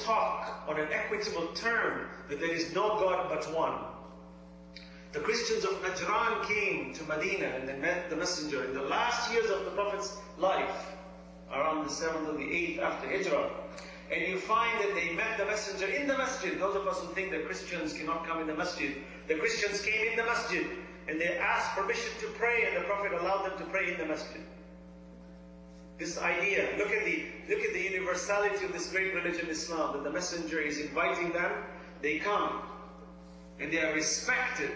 talk on an equitable term that there is no God but one. The Christians of Najran came to Medina and they met the Messenger in the last years of the Prophet's life, around the 7th or the 8th after Hijrah. And you find that they met the Messenger in the masjid. Those of us who think that Christians cannot come in the masjid, the Christians came in the masjid and they asked permission to pray, and the Prophet allowed them to pray in the masjid. This idea, look at the universality of this great religion, Islam, that the Messenger is inviting them, they come, and they are respected,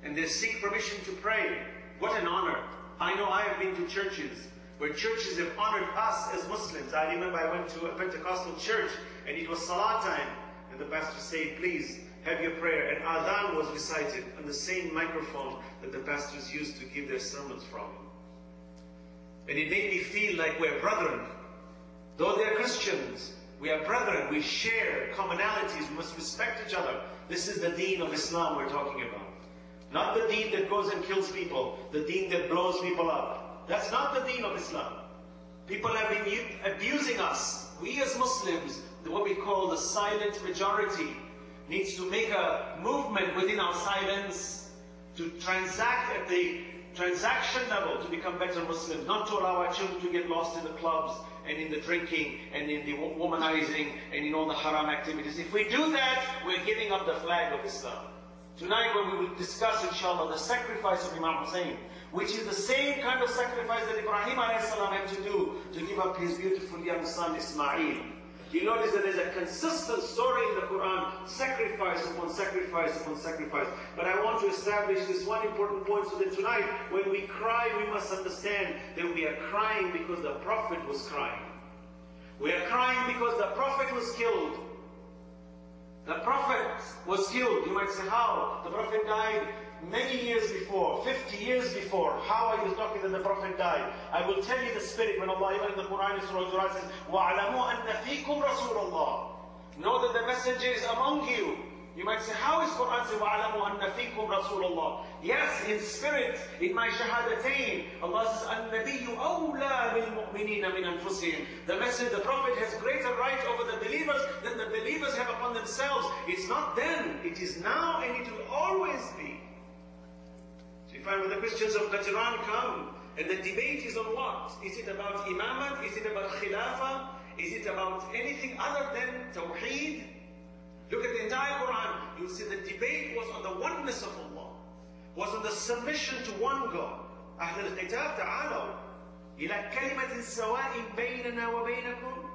and they seek permission to pray. What an honor. I know I have been to churches where churches have honored us as Muslims. I remember I went to a Pentecostal church, and it was Salah time, and the pastor said, please, have your prayer. And Adhan was recited on the same microphone that the pastors used to give their sermons from. And it made me feel like we're brethren. Though they're Christians, we are brethren. We share commonalities. We must respect each other. This is the deen of Islam we're talking about. Not the deen that goes and kills people. The deen that blows people up. That's not the deen of Islam. People have been abusing us. We as Muslims, what we call the silent majority, needs to make a movement within our silence to transact at the transaction level to become better Muslims, not to allow our children to get lost in the clubs and in the drinking and in the womanizing and in all the haram activities. If we do that, we're giving up the flag of Islam. Tonight when we will discuss, inshallah, the sacrifice of Imam Hassaain, which is the same kind of sacrifice that Ibrahim had to do to give up his beautiful young son Ismail. You notice that there's a consistent story in the Quran, sacrifice upon sacrifice upon sacrifice. But I want to establish this one important point so that tonight, when we cry, we must understand that we are crying because the Prophet was crying. We are crying because the Prophet was killed. The Prophet was killed. You might say, how? The Prophet died many years before, 50 years before. How are you talking that the Prophet died? I will tell you the spirit when Allah, even in the Quran, in Surah Al-Jurat says, وَعْلَمُوا أَنَّ فِيكُمْ رَسُولَ اللَّهِ. Know that the messenger is among you. You might say, how is Quran say, وَعْلَمُوا أَنَّ فِيكُمْ رَسُولَ اللَّهِ? Yes, in spirit, in my shahadatain, Allah says, النَّبِيُّ أَوْلَى بِالْمُؤْمِنِينَ مِنْ أَنفُسِهِمْ. The messenger, the Prophet has greater right over the believers than the believers have upon themselves. It's not then, it is now, and it will always be. So you find when the Christians of Najran come, and the debate is on what? Is it about imamat? Is it about khilafah? Is it about anything other than tawheed? Look at the entire Quran. You'll see the debate was on the oneness of Allah, was on the submission to one God. أهل الكتاب تعالوا إلى كلمة سواء بيننا وبينكم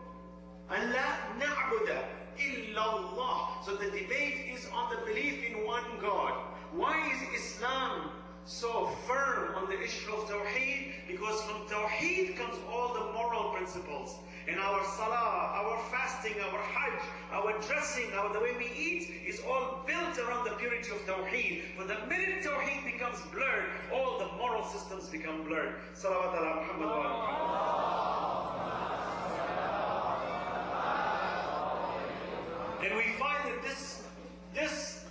أن لا نعبد إلا الله. So the debate is on the belief in one God. Why is Islam so firm on the issue of Tawheed? Because from Tawheed comes all the moral principles. And our salah, our fasting, our hajj, our dressing, the way we eat is all built around the purity of Tawheed. But the minute Tawheed becomes blurred, all the moral systems become blurred. Salawat ala Muhammad wa Muhammad. And we find that this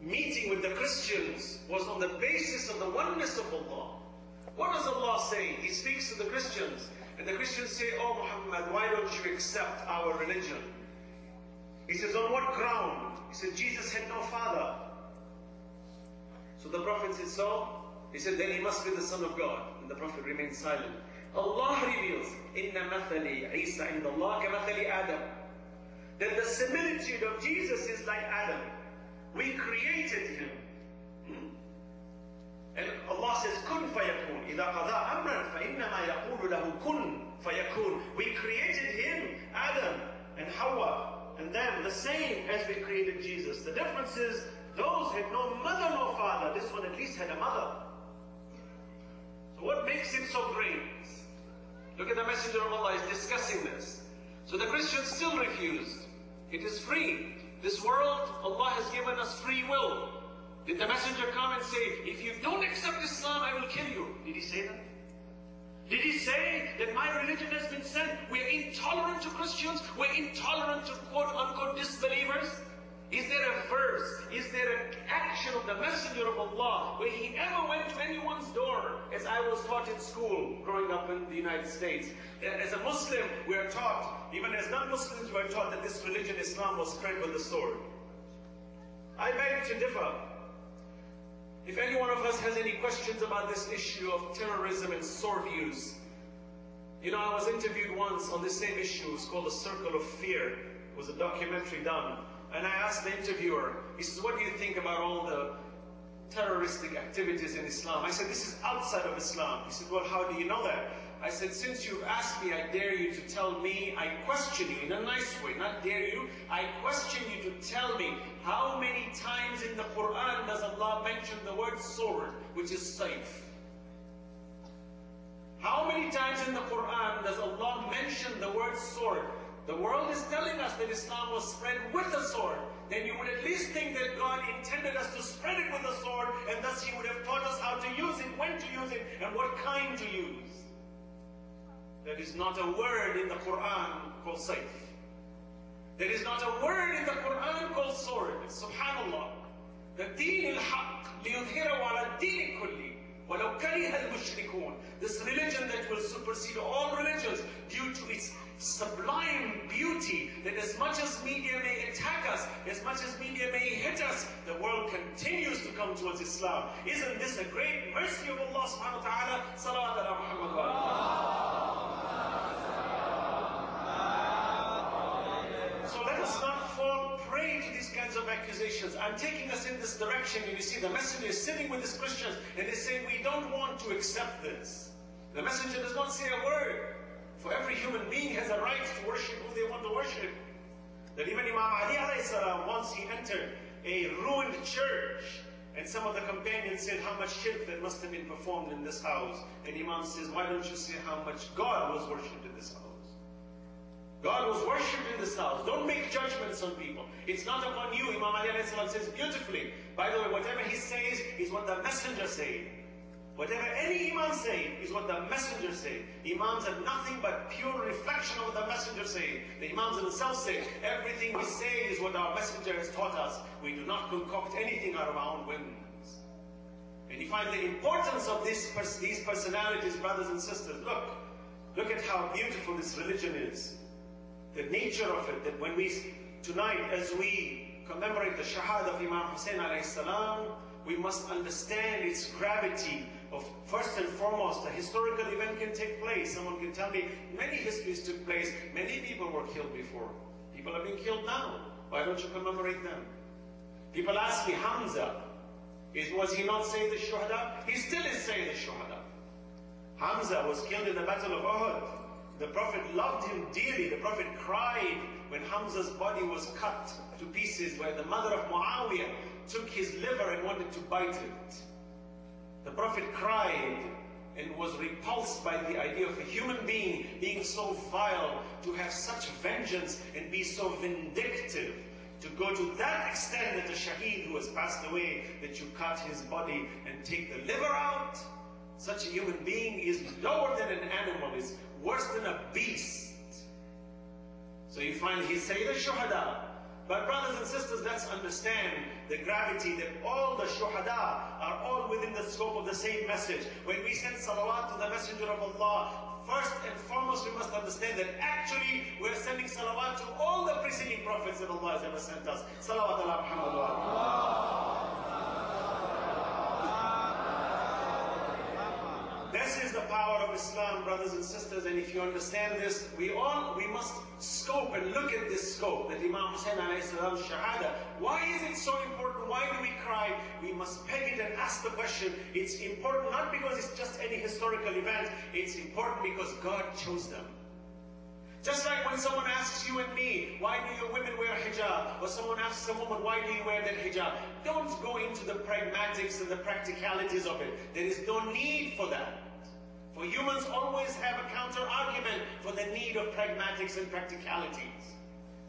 meeting with the Christians was on the basis of the oneness of Allah. What does Allah say? He speaks to the Christians. And the Christians say, oh Muhammad, why don't you accept our religion? He says, on what ground? He said, Jesus had no father. So the Prophet said, so? He said, then he must be the Son of God. And the Prophet remained silent. Allah reveals, Inna mathali Isa inda Allah ka mathali Adam. That the similitude of Jesus is like Adam. We created him. And Allah says, kun fayakun. إِذَا قَضَى أَمْرًا فَإِنَّمَا يَقُولُ لَهُ kun fayakun. We created him, Adam and Hawa, and them the same as we created Jesus. The difference is, those had no mother, no father. This one at least had a mother. So what makes him so great? Look at the Messenger of Allah is discussing this. So the Christians still refused. It is free. This world, Allah has given us free will. Did the messenger come and say, if you don't accept Islam, I will kill you? Did he say that? Did he say that my religion has been sent? We're intolerant to Christians. We're intolerant to quote-unquote disbelievers. Is there a verse? Is there an action of the Messenger of Allah where he ever went to anyone's door, as I was taught in school growing up in the United States? As a Muslim, we are taught, even as non-Muslims, we are taught that this religion, Islam, was spread with the sword. I beg to differ. If any one of us has any questions about this issue of terrorism and sword use, you know, I was interviewed once on this same issue. It's called The Circle of Fear. It was a documentary done. And I asked the interviewer, he says, what do you think about all the terroristic activities in Islam? I said, this is outside of Islam. He said, well, how do you know that? I said, since you've asked me, I dare you to tell me, I question you in a nice way, not dare you, I question you to tell me how many times in the Quran does Allah mention the word sword, which is sayf? How many times in the Quran does Allah mention the word sword? The world is telling us that Islam was spread with a sword. Then you would at least think that God intended us to spread it with a sword, and thus He would have taught us how to use it, when to use it, and what kind to use. There is not a word in the Quran called sayf. There is not a word in the Quran called sword. Subhanallah. The deen al-haq liyudhirahu ala deen kulli walau kariha al-mushrikun. This religion that will supersede all religions due to its sublime beauty, that as much as media may attack us, as much as media may hit us, the world continues to come towards Islam. Isn't this a great mercy of Allah subhanahu wa ta'ala? Salawat ala Muhammad wa alihi. So let us not fall prey to these kinds of accusations. I'm taking us in this direction, and you see the messenger is sitting with his Christians, and they're saying, we don't want to accept this. The messenger does not say a word. For every human being has a right to worship who they want to worship. That even Imam Ali alayhi salam, once he entered a ruined church, and some of the companions said how much shirk that must have been performed in this house. And Imam says, why don't you say how much God was worshipped in this house? God was worshipped in this house. Don't make judgments on people. It's not upon you. Imam Ali alayhi salam says beautifully. By the way, whatever he says is what the messenger said. Whatever any imam say is what the messenger say. Imams are nothing but pure reflection of what the messenger say. The imams themselves say, everything we say is what our messenger has taught us. We do not concoct anything out of our own whims. And you find the importance of these personalities, brothers and sisters. Look at how beautiful this religion is. The nature of it, that when we, tonight, as we commemorate the shahada of Imam Hassaain alayhi salam, we must understand its gravity. Of first and foremost, a historical event can take place. Someone can tell me many histories took place. Many people were killed before. People are being killed now. Why don't you commemorate them? People ask me, Hamza, was he not Sayyid al-Shuhada? He still is Sayyid al-Shuhada. Hamza was killed in the Battle of Uhud. The Prophet loved him dearly. The Prophet cried when Hamza's body was cut to pieces, where the mother of Muawiyah took his liver and wanted to bite it. The Prophet cried and was repulsed by the idea of a human being being so vile, to have such vengeance and be so vindictive, to go to that extent that a shaheed who has passed away, that you cut his body and take the liver out. Such a human being is lower than an animal, is worse than a beast. So you find he's Sayyid al-Shuhada. But brothers and sisters, let's understand the gravity that all the shuhada are all within the scope of the same message. When we send salawat to the Messenger of Allah, first and foremost we must understand that actually we are sending salawat to all the preceding prophets that Allah has ever sent us. Salawat ala Muhammad wa alihi. This is the power of Islam, brothers and sisters, and if you understand this, we must scope and look at this scope that Imam Hassaain alayhi salam's shahada. Why is it so important? Why do we cry? We must peg it and ask the question. It's important not because it's just any historical event. It's important because God chose them. Just like when someone asks you and me, why do your women wear hijab? Or someone asks a woman, why do you wear that hijab? Don't go into the pragmatics and the practicalities of it. There is no need for that. For humans always have a counter-argument for the need of pragmatics and practicalities.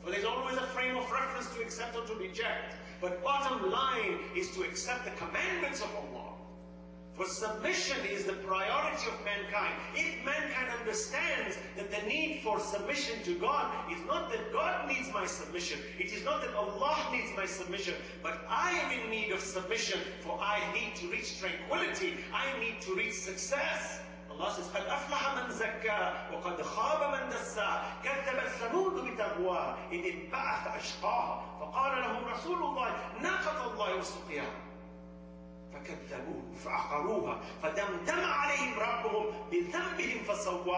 For there's always a frame of reference to accept or to reject. But bottom line is to accept the commandments of Allah. For submission is the priority of mankind. If mankind understands that the need for submission to God is not that God needs my submission, it is not that Allah needs my submission, but I am in need of submission, for I need to reach tranquility, I need to reach success. Allah says, قَدْ أَفْلَحَ مَنْ زَكَّى وَقَدْ خَابَ مَنْ دَسَّى كَذَّبَتْ ثَمُودُ بِتَغْوَاهَا إِذِ انبَعَثَ أَشْقَاهَا فَقَالَ لَهُمْ رَسُولُ اللَّهِ نَاقَةَ اللَّهِ وَسُقْيَاهَا فكذبوه فعقروها فدمدم عليهم ربهم بذنبهم فسواها